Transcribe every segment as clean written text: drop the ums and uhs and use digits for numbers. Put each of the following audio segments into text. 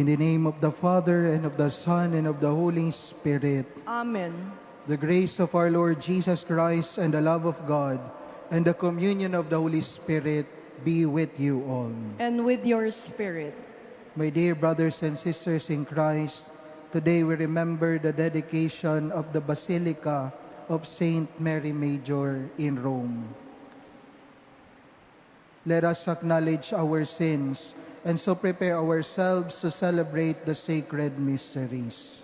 In the name of the Father, and of the Son, and of the Holy Spirit. Amen. The grace of our Lord Jesus Christ, and the love of God, and the communion of the Holy Spirit be with you all. And with your spirit. My dear brothers and sisters in Christ, today we remember the dedication of the Basilica of Saint Mary Major in Rome. Let us acknowledge our sins and so prepare ourselves to celebrate the sacred mysteries.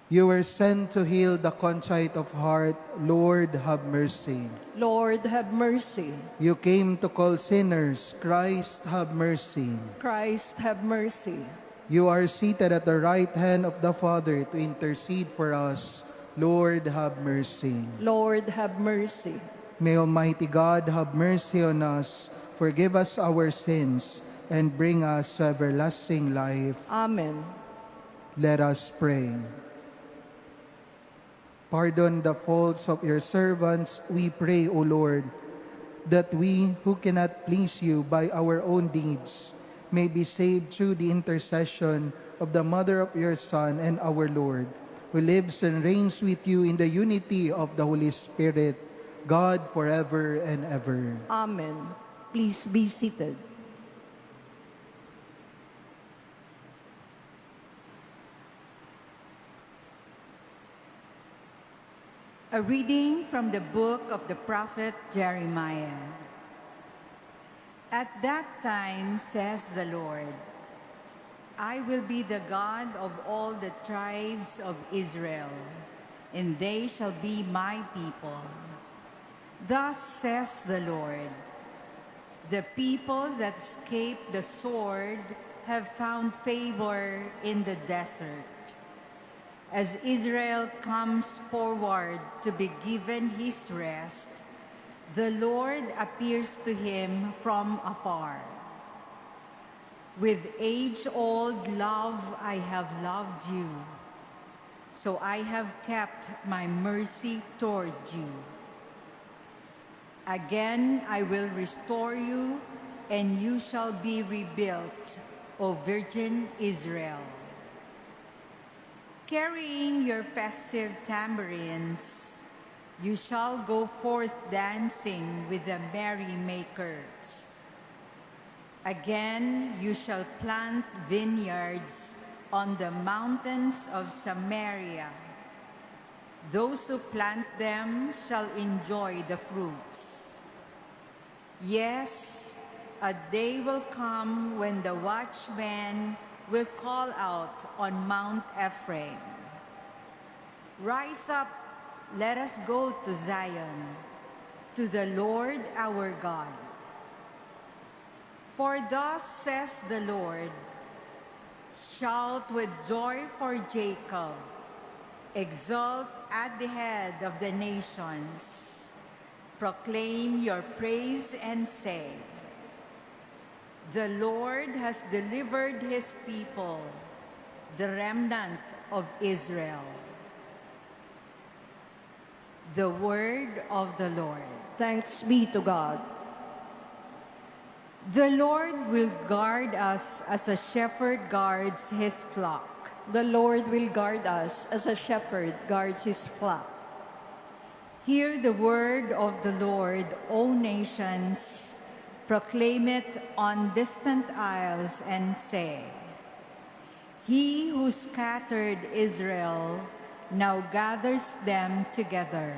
You were sent to heal the contrite of heart. Lord, have mercy. Lord, have mercy. You came to call sinners. Christ, have mercy. Christ, have mercy. You are seated at the right hand of the Father to intercede for us. Lord, have mercy. Lord, have mercy. May Almighty God have mercy on us, forgive us our sins, and bring us to everlasting life. Amen. Let us pray. Pardon the faults of your servants, we pray, O Lord, that we who cannot please you by our own deeds may be saved through the intercession of the Mother of your Son and our Lord, who lives and reigns with you in the unity of the Holy Spirit, God forever and ever. Amen. Please be seated. A reading from the book of the prophet Jeremiah. At that time, says the Lord, I will be the God of all the tribes of Israel, and they shall be my people. Thus says the Lord, the people that escaped the sword have found favor in the desert. As Israel comes forward to be given his rest, the Lord appears to him from afar. With age-old love I have loved you, so I have kept my mercy toward you. Again I will restore you, and you shall be rebuilt, O Virgin Israel. Carrying your festive tambourines, you shall go forth dancing with the merrymakers. Again you shall plant vineyards on the mountains of Samaria. Those who plant them shall enjoy the fruits. Yes, a day will come when the watchman will call out on Mount Ephraim, rise up, let us go to Zion, to the Lord our God. For thus says the Lord, shout with joy for Jacob, exult at the head of the nations. Proclaim your praise and say, the Lord has delivered his people, the remnant of Israel. The word of the Lord. Thanks be to God. The Lord will guard us as a shepherd guards his flock. The Lord will guard us as a shepherd guards his flock. Hear the word of the Lord, O nations. Proclaim it on distant isles and say, he who scattered Israel now gathers them together.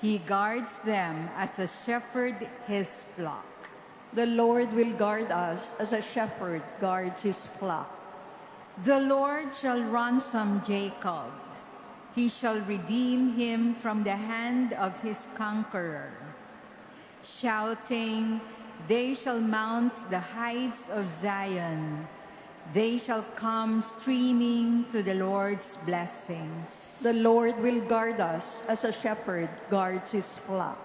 He guards them as a shepherd his flock. The Lord will guard us as a shepherd guards his flock. The Lord shall ransom Jacob. He shall redeem him from the hand of his conqueror. Shouting, they shall mount the heights of Zion. They shall come streaming to the Lord's blessings. The Lord will guard us as a shepherd guards his flock.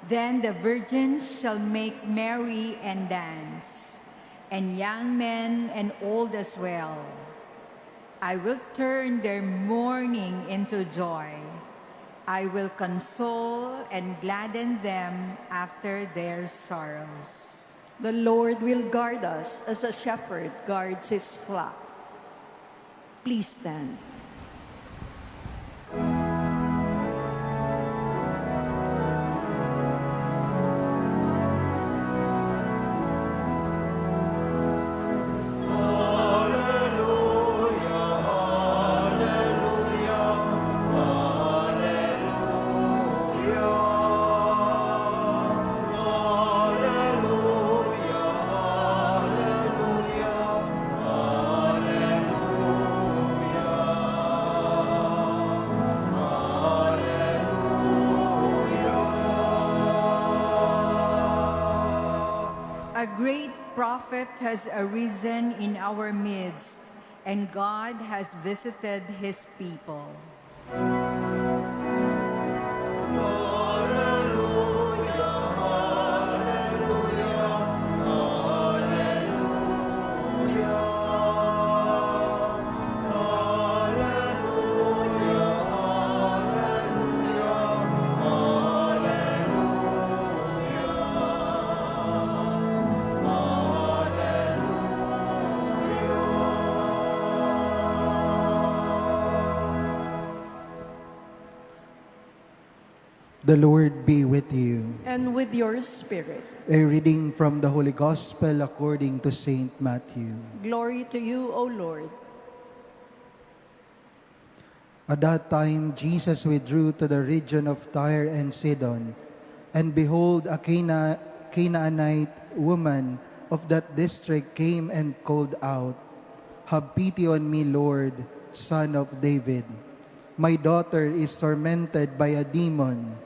Then the virgins shall make merry and dance, and young men and old as well. I will turn their mourning into joy. I will console and gladden them after their sorrows. The Lord will guard us as a shepherd guards his flock. Please stand. A great prophet has arisen in our midst, and God has visited his people. The Lord be with you. And with your spirit. A reading from the Holy Gospel according to Saint Matthew. Glory to you, O Lord. At that time, Jesus withdrew to the region of Tyre and Sidon, and behold, a Canaanite woman of that district came and called out, "Have pity on me, Lord, Son of David. My daughter is tormented by a demon."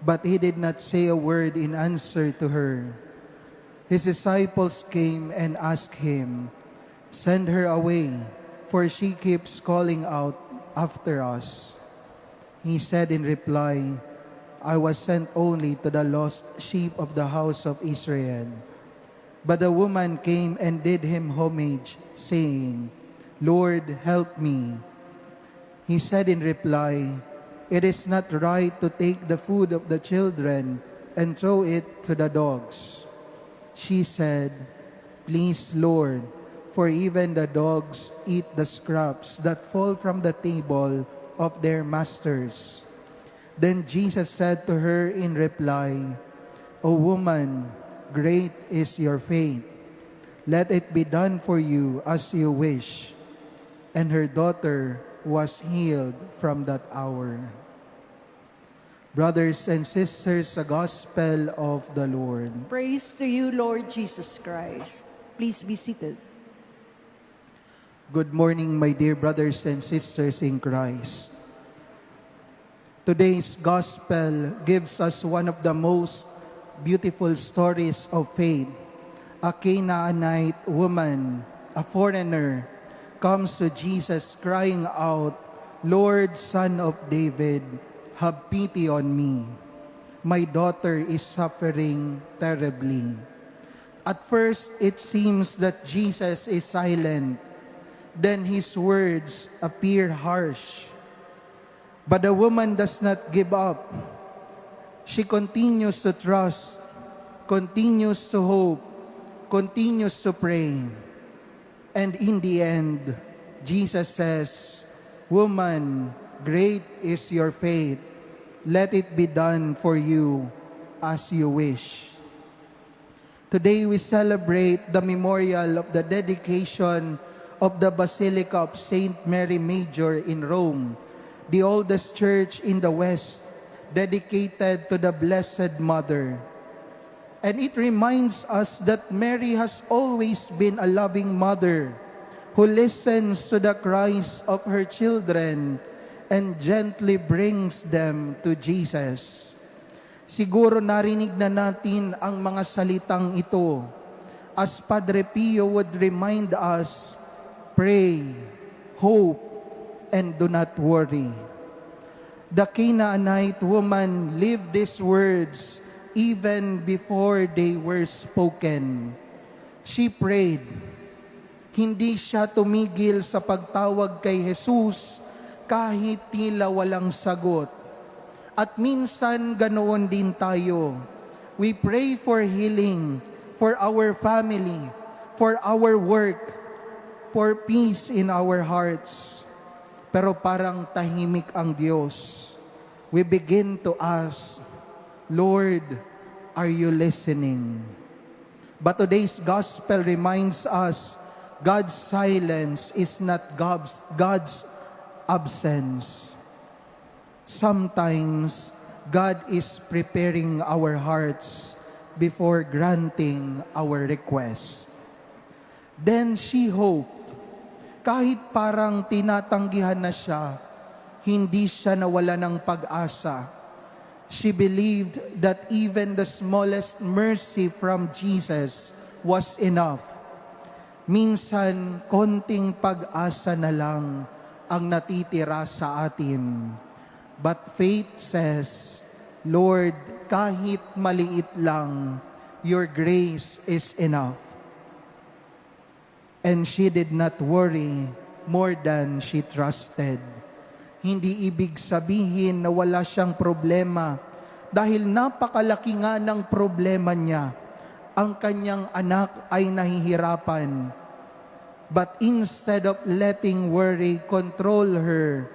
But he did not say a word in answer to her. His disciples came and asked him, "Send her away, for she keeps calling out after us." He said in reply, "I was sent only to the lost sheep of the house of Israel." But the woman came and did him homage, saying, "Lord, help me." He said in reply, "It is not right to take the food of the children and throw it to the dogs." She said, "Please, Lord, for even the dogs eat the scraps that fall from the table of their masters." Then Jesus said to her in reply, "O woman, great is your faith. Let it be done for you as you wish." And her daughter was healed from that hour. Brothers and sisters, the Gospel of the Lord. Praise to you, Lord Jesus Christ. Please be seated. Good morning, my dear brothers and sisters in Christ. Today's Gospel gives us one of the most beautiful stories of faith. A Canaanite woman, a foreigner, comes to Jesus crying out, "Lord, Son of David, have pity on me. My daughter is suffering terribly." At first, it seems that Jesus is silent. Then his words appear harsh. But the woman does not give up. She continues to trust, continues to hope, continues to pray. And in the end, Jesus says, "Woman, great is your faith. Let it be done for you as you wish." Today we celebrate the memorial of the dedication of the Basilica of Saint Mary Major in Rome, the oldest church in the West, dedicated to the Blessed Mother. And it reminds us that Mary has always been a loving mother who listens to the cries of her children and gently brings them to Jesus. Siguro narinig na natin ang mga salitang ito as Padre Pio would remind us, pray, hope, and do not worry. The Canaanite woman lived these words even before they were spoken. She prayed. Hindi siya tumigil sa pagtawag kay Jesus kahit tila walang sagot. At minsan ganoon din tayo. We pray for healing, for our family, for our work, for peace in our hearts. Pero parang tahimik ang Diyos. We begin to ask, Lord, are you listening? But today's gospel reminds us God's silence is not God's absence. Sometimes, God is preparing our hearts before granting our request. Then she hoped. Kahit parang tinatanggihan na siya, hindi siya nawala ng pag-asa. She believed that even the smallest mercy from Jesus was enough. Minsan, konting pag-asa na lang ang natitira sa atin. But faith says, Lord, kahit maliit lang, your grace is enough. And she did not worry more than she trusted. Hindi ibig sabihin na wala siyang problema dahil napakalaki nga ng problema niya. Ang kanyang anak ay nahihirapan. But instead of letting worry control her,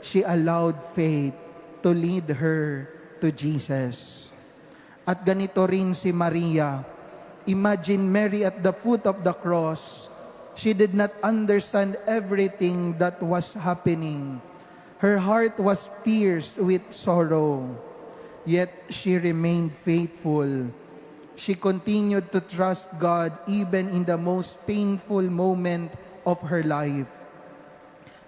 she allowed faith to lead her to Jesus. At ganito rin si Maria. Imagine Mary at the foot of the cross. She did not understand everything that was happening. Her heart was pierced with sorrow, yet she remained faithful. She continued to trust God even in the most painful moment of her life.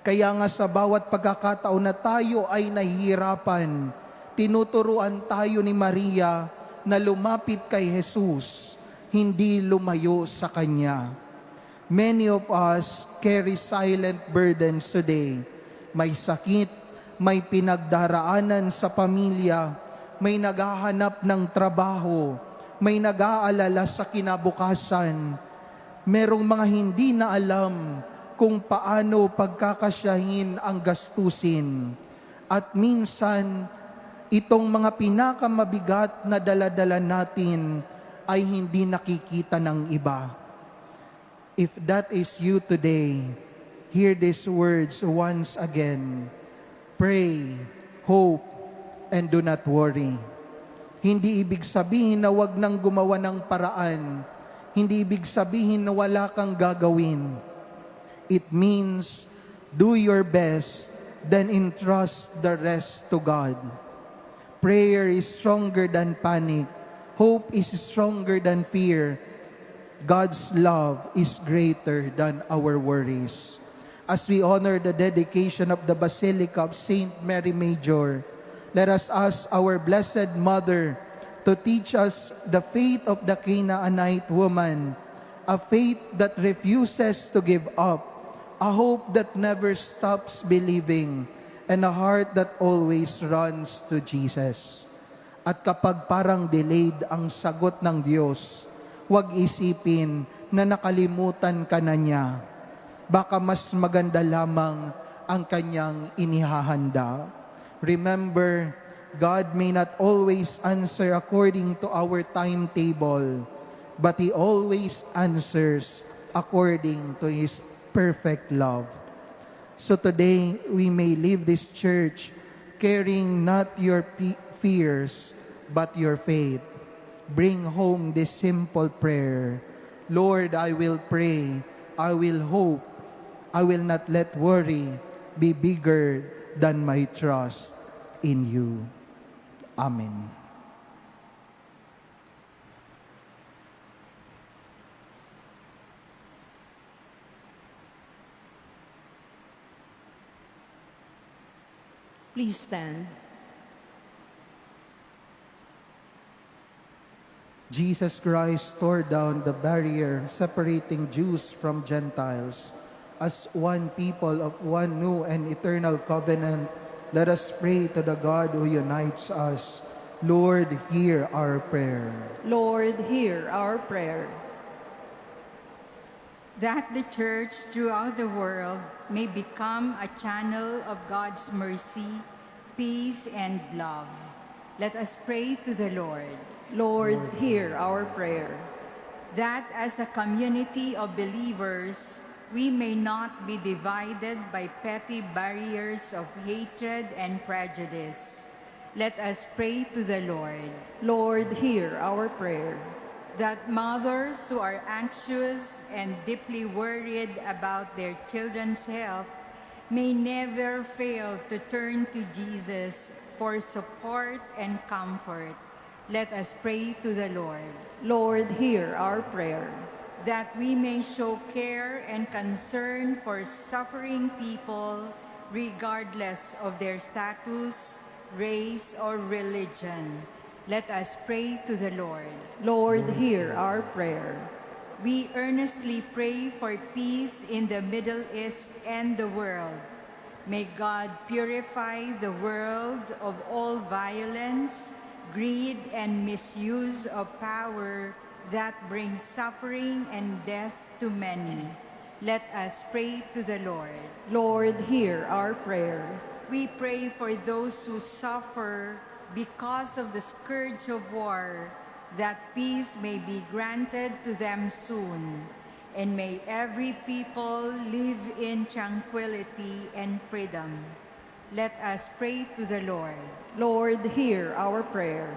Kaya nga sa bawat pagkakataon na tayo ay nahihirapan, tinuturuan tayo ni Maria na lumapit kay Jesus, hindi lumayo sa Kanya. Many of us carry silent burdens today. May sakit, may pinagdaraanan sa pamilya, may naghahanap ng trabaho, may nag-aalala sa kinabukasan. Merong mga hindi na alam kung paano pagkakasyahin ang gastusin. At minsan, itong mga pinakamabigat na daladala natin ay hindi nakikita ng iba. If that is you today, hear these words once again. Pray, hope, and do not worry. Hindi ibig sabihin na wag nang gumawa ng paraan. Hindi ibig sabihin na wala kang gagawin. It means do your best, then entrust the rest to God. Prayer is stronger than panic. Hope is stronger than fear. God's love is greater than our worries. As we honor the dedication of the Basilica of Saint Mary Major, let us ask our Blessed Mother to teach us the faith of the Canaanite woman, a faith that refuses to give up, a hope that never stops believing, and a heart that always runs to Jesus. At kapag parang delayed ang sagot ng Diyos, huwag isipin na nakalimutan ka na niya. Baka mas maganda lamang ang kanyang inihahanda. Remember, God may not always answer according to our timetable, but He always answers according to His perfect love. So today, we may leave this church carrying not your fears, but your faith. Bring home this simple prayer. Lord, I will pray, I will hope, I will not let worry be bigger than my trust in you. Amen. Please stand. Jesus Christ tore down the barrier separating Jews from Gentiles. As one people of one new and eternal covenant, let us pray to the God who unites us. Lord, hear our prayer. Lord, hear our prayer. That the Church throughout the world may become a channel of God's mercy, peace, and love. Let us pray to the Lord. Lord, hear our prayer. that as a community of believers, we may not be divided by petty barriers of hatred and prejudice. Let us pray to the Lord. Lord, hear our prayer. That mothers who are anxious and deeply worried about their children's health may never fail to turn to Jesus for support and comfort. Let us pray to the Lord. Lord, hear our prayer. That we may show care and concern for suffering people regardless of their status, race, or religion. Let us pray to the Lord. Lord, hear our prayer. We earnestly pray for peace in the Middle East and the world. May God purify the world of all violence, greed, and misuse of power that brings suffering and death to many. Let us pray to the Lord. Lord, hear our prayer. We pray for those who suffer because of the scourge of war, that peace may be granted to them soon, and may every people live in tranquility and freedom. Let us pray to the Lord. Lord, hear our prayer.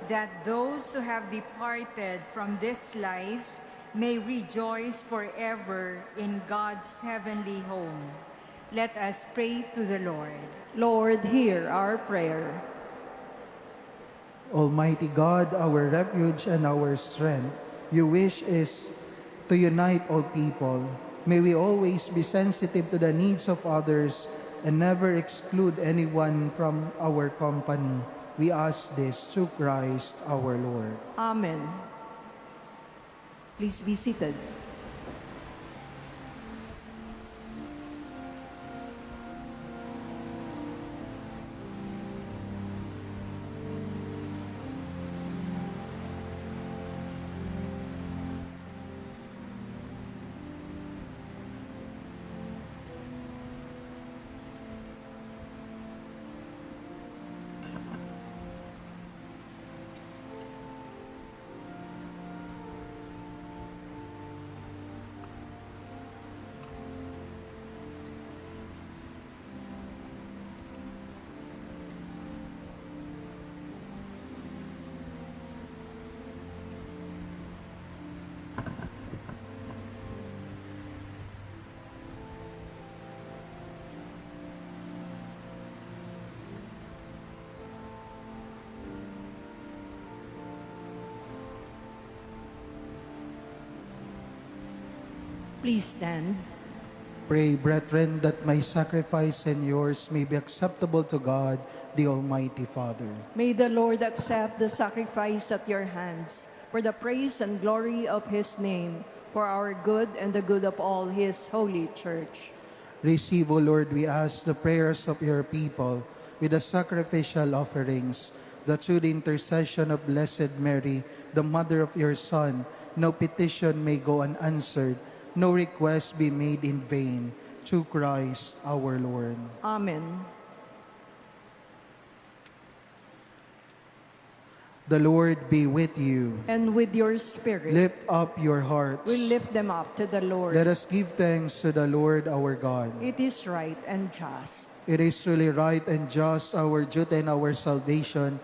That those who have departed from this life may rejoice forever in God's heavenly home. Let us pray to the Lord. Lord, hear our prayer. Almighty God, our refuge and our strength, your wish is to unite all people. May we always be sensitive to the needs of others and never exclude anyone from our company. We ask this through Christ our Lord. Amen. Please be seated. Please stand. Pray, brethren, that my sacrifice and yours may be acceptable to God, the Almighty Father. May the Lord accept the sacrifice at your hands for the praise and glory of his name, for our good and the good of all his holy church. Receive, O Lord, we ask, the prayers of your people with the sacrificial offerings, that through the intercession of Blessed Mary, the mother of your Son, no petition may go unanswered, no request be made in vain, through Christ our Lord. Amen. The Lord be with you. And with your spirit, Lift up your hearts. we lift them up to the Lord. Let us give thanks to the Lord our God. It is right and just. It is truly right and just, our duty and our salvation,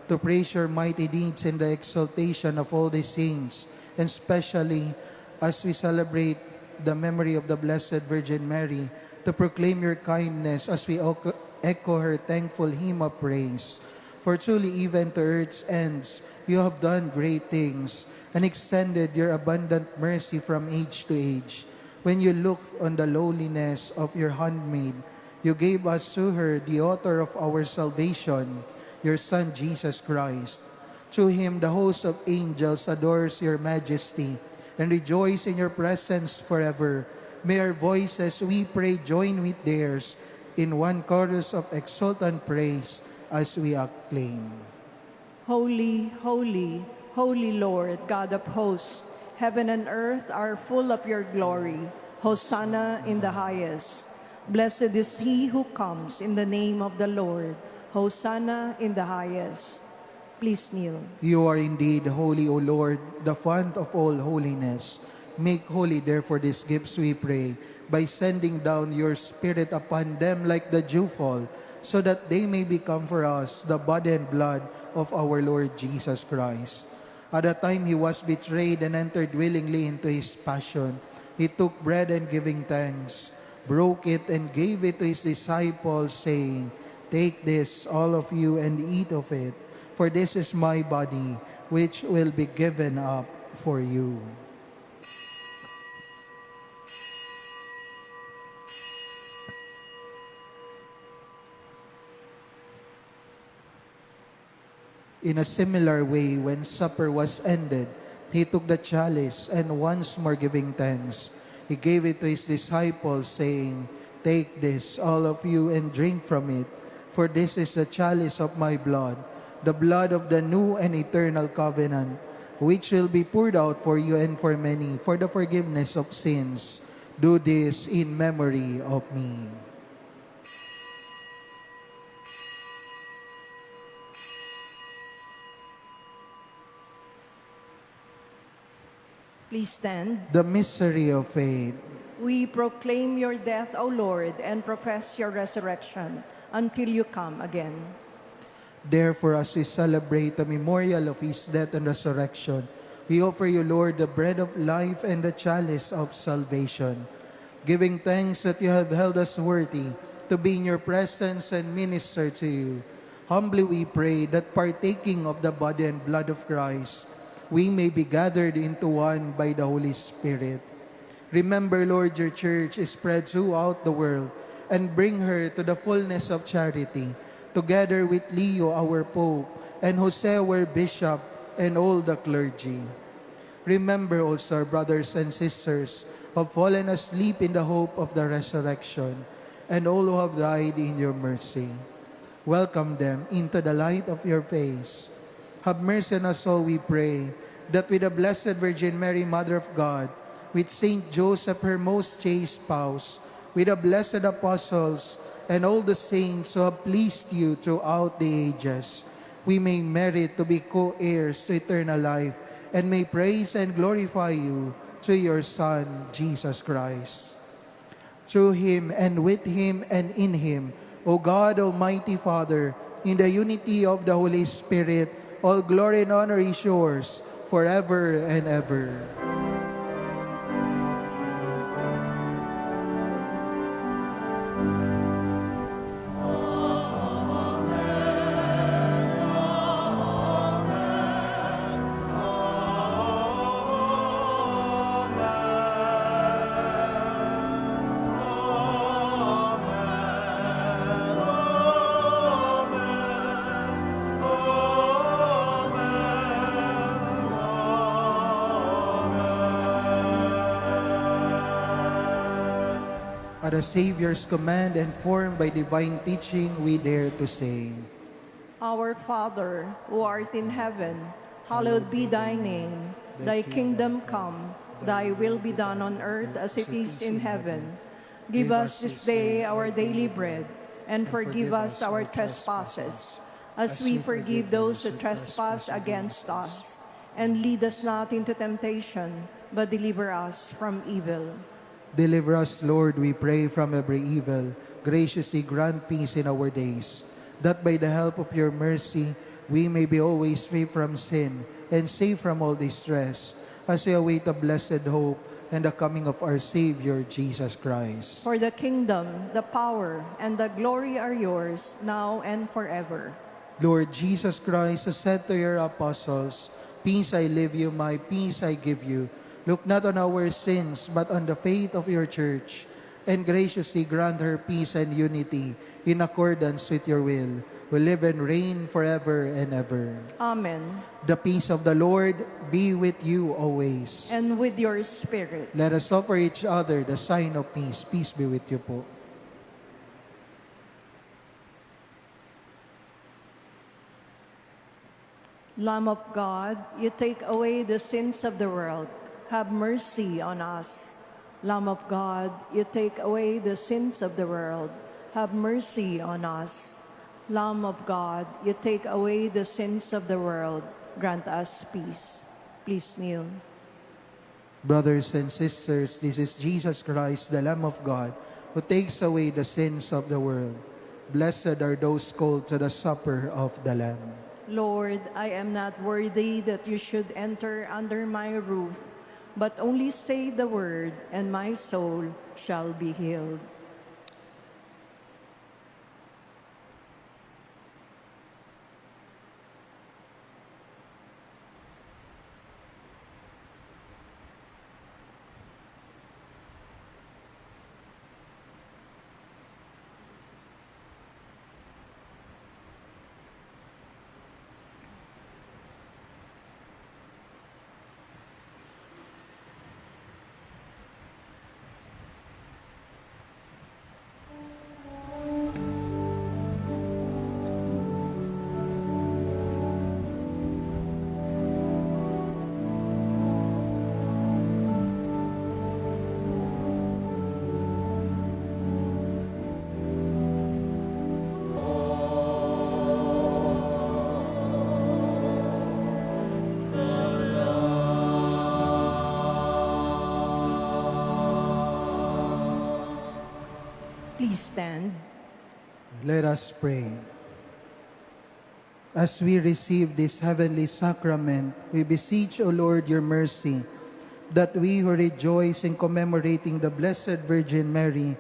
to praise your mighty deeds in the exaltation of all the saints, and especially as we celebrate the memory of the Blessed Virgin Mary, to proclaim your kindness as we echo her thankful hymn of praise. For truly, even to earth's ends, you have done great things, and extended your abundant mercy from age to age. When you looked on the lowliness of your handmaid, you gave us through her the author of our salvation, your Son Jesus Christ. Through him, the host of angels adores your majesty and rejoice in your presence forever. May our voices, we pray, join with theirs in one chorus of exultant praise as we acclaim. Holy, holy, holy Lord, God of hosts, heaven and earth are full of your glory. Hosanna in the highest. Blessed is he who comes in the name of the Lord. Hosanna in the highest. Please kneel. You are indeed holy, O Lord, the fount of all holiness. Make holy, therefore, these gifts, we pray, by sending down your Spirit upon them like the dewfall, so that they may become for us the body and blood of our Lord Jesus Christ. At the time he was betrayed and entered willingly into his passion, he took bread and giving thanks, broke it and gave it to his disciples, saying, "Take this, all of you, and eat of it. For this is my body, which will be given up for you." In a similar way, when supper was ended, he took the chalice, and once more giving thanks, he gave it to his disciples, saying, "Take this, all of you, and drink from it. For this is the chalice of my blood, the blood of the new and eternal covenant, which will be poured out for you and for many for the forgiveness of sins. Do this in memory of me." Please stand. The mystery of faith. We proclaim your death, O Lord, and profess your resurrection until you come again. Therefore, as we celebrate the memorial of his death and resurrection, we offer you, Lord, the bread of life and the chalice of salvation, giving thanks that you have held us worthy to be in your presence and minister to you. Humbly we pray that partaking of the body and blood of Christ, we may be gathered into one by the Holy Spirit. Remember, Lord, your church is spread throughout the world, and bring her to the fullness of charity, together with Leo, our Pope, and Jose, our Bishop, and all the clergy. Remember also our brothers and sisters who have fallen asleep in the hope of the resurrection, and all who have died in your mercy. Welcome them into the light of your face. Have mercy on us all, we pray, that with the Blessed Virgin Mary, Mother of God, with Saint Joseph, her most chaste spouse, with the blessed apostles, and all the saints who have pleased you throughout the ages, we may merit to be co-heirs to eternal life, and may praise and glorify you through your Son, Jesus Christ. Through him, and with him, and in him, O God, Almighty Father, in the unity of the Holy Spirit, all glory and honor is yours, forever and ever. At the Savior's command and formed by divine teaching, we dare to say, Our Father, who art in heaven, hallowed be thy name. Thy kingdom come, thy will be done on earth as it is in heaven. Give us this day our daily bread, and forgive us our trespasses, as we forgive those who trespass against us. And lead us not into temptation, but deliver us from evil. Deliver us, Lord, we pray, from every evil. Graciously grant peace in our days, that by the help of your mercy, we may be always free from sin and safe from all distress, as we await the blessed hope and the coming of our Savior, Jesus Christ. For the kingdom, the power, and the glory are yours, now and forever. Lord Jesus Christ, who said to your apostles, "Peace I leave you, my peace I give you," look not on our sins, but on the faith of your church, and graciously grant her peace and unity in accordance with your will, who live and reign forever and ever. Amen. The peace of the Lord be with you always. And with your spirit. Let us offer each other the sign of peace. Peace be with you po. Lamb of God, you take away the sins of the world. Have mercy on us. Lamb of God, you take away the sins of the world. Have mercy on us. Lamb of God, you take away the sins of the world. Grant us peace. Please kneel. Brothers and sisters, this is Jesus Christ, the Lamb of God, who takes away the sins of the world. Blessed are those called to the supper of the Lamb. Lord, I am not worthy that you should enter under my roof, but only say the word, and my soul shall be healed. Please stand. Let us pray. As we receive this heavenly sacrament, we beseech, O Lord, your mercy, that we who rejoice in commemorating the Blessed Virgin Mary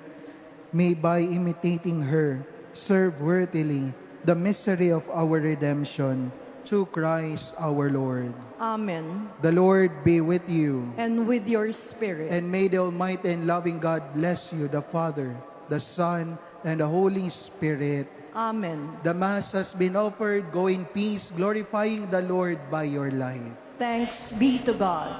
may, by imitating her, serve worthily the mystery of our redemption, through Christ our Lord. Amen. The Lord be with you. And with your spirit. And may the Almighty and loving God bless you, the Father, the Son, and the Holy Spirit. Amen. The Mass has been offered. Go in peace, glorifying the Lord by your life. Thanks be to God.